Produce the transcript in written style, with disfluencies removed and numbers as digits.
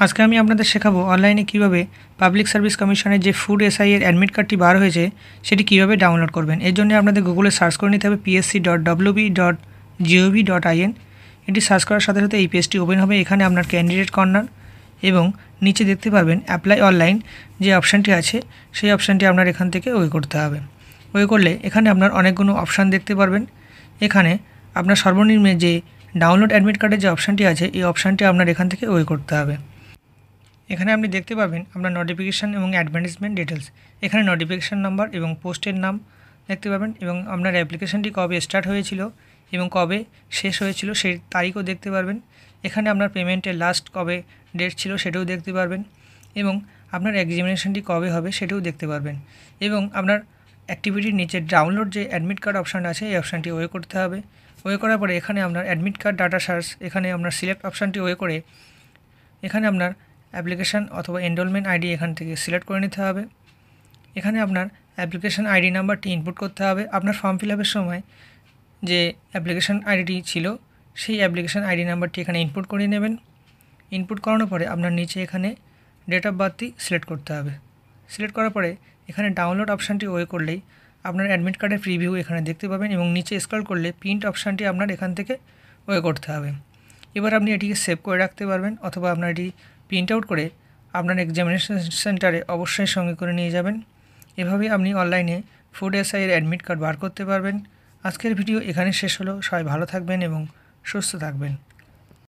আজকে আমি আপনাদের শেখাবো অনলাইনে কীভাবে পাবলিক সার্ভিস কমিশনের যে ফুড এসআই এর অ্যাডমিট কার্ডটি বার হয়েছে সেটি কীভাবে ডাউনলোড করবেন। এর জন্য আপনাদের গুগলে সার্চ করে নিতে হবে psc.wb.gov.in। এটি সার্চ করার সাথে সাথে এই পেজটি ওপেন হবে। এখানে আপনার ক্যান্ডিডেট কর্নার এবং নিচে দেখতে পারবেন অ্যাপ্লাই অনলাইন যে অপশানটি আছে, সেই অপশানটি আপনার এখান থেকে ওয়ে করতে হবে। ওয়ে করলে এখানে আপনার অনেকগুলো অপশান দেখতে পারবেন। এখানে আপনার সর্বনিম্নে যে ডাউনলোড অ্যাডমিট কার্ডের যে অপশানটি আছে এই অপশানটি আপনার এখান থেকে ওয়ে করতে হবে। এখানে আপনি দেখতে পাবেন আপনার নোটিফিকেশান এবং অ্যাডভার্টাইজমেন্ট ডিটেলস। এখানে নোটিফিকেশান নাম্বার এবং পোস্টের নাম দেখতে পাবেন এবং আপনার অ্যাপ্লিকেশানটি কবে স্টার্ট হয়েছিল এবং কবে শেষ হয়েছিল সেই তারিখও দেখতে পারবেন। এখানে আপনার পেমেন্টের লাস্ট কবে ডেট ছিল সেটাও দেখতে পারবেন এবং আপনার এক্সামিনেশনটি কবে হবে সেটাও দেখতে পারবেন। এবং আপনার অ্যাক্টিভিটির নিচে ডাউনলোড যে অ্যাডমিট কার্ড অপশান আছে এই অপশানটি ওয়ে করতে হবে। ওয়ে করার পরে এখানে আপনার অ্যাডমিট কার্ড ডাটা সার্চ, এখানে আপনার সিলেক্ট অপশানটি ওয়ে করে এখানে আপনার অ্যাপ্লিকেশান অথবা এনরোলমেন্ট আইডি এখান থেকে সিলেক্ট করে নিতে হবে। এখানে আপনার অ্যাপ্লিকেশান আইডি নাম্বারটি ইনপুট করতে হবে। আপনার ফর্ম ফিল আপের সময় যে অ্যাপ্লিকেশান আইডিটি ছিল সেই অ্যাপ্লিকেশান আইডি নাম্বারটি এখানে ইনপুট করে নেবেন। ইনপুট করানোর পরে আপনার নিচে এখানে ডেট অফ বার্থটি সিলেক্ট করতে হবে। সিলেক্ট করার পরে এখানে ডাউনলোড অপশানটি ওয়ে করলেই আপনার অ্যাডমিট কার্ডের প্রিভিউ এখানে দেখতে পাবেন এবং নিচে স্ক্রল করলে প্রিন্ট অপশানটি আপনার এখান থেকে ওয়ে করতে হবে। এবার আপনি এটিকে সেভ করে রাখতে পারবেন অথবা আপনার এটি প্রিন্ট আউট করে আপনার এক্সামিনেশন সেন্টারে অবশ্যই সঙ্গে করে নিয়ে যাবেন। এভাবে আপনি অনলাইনে ফুড এসআই এর অ্যাডমিট কার্ড বার করতে পারবেন। আজকের ভিডিও এখানে শেষ হলো। সবাই ভালো থাকবেন এবং সুস্থ থাকবেন।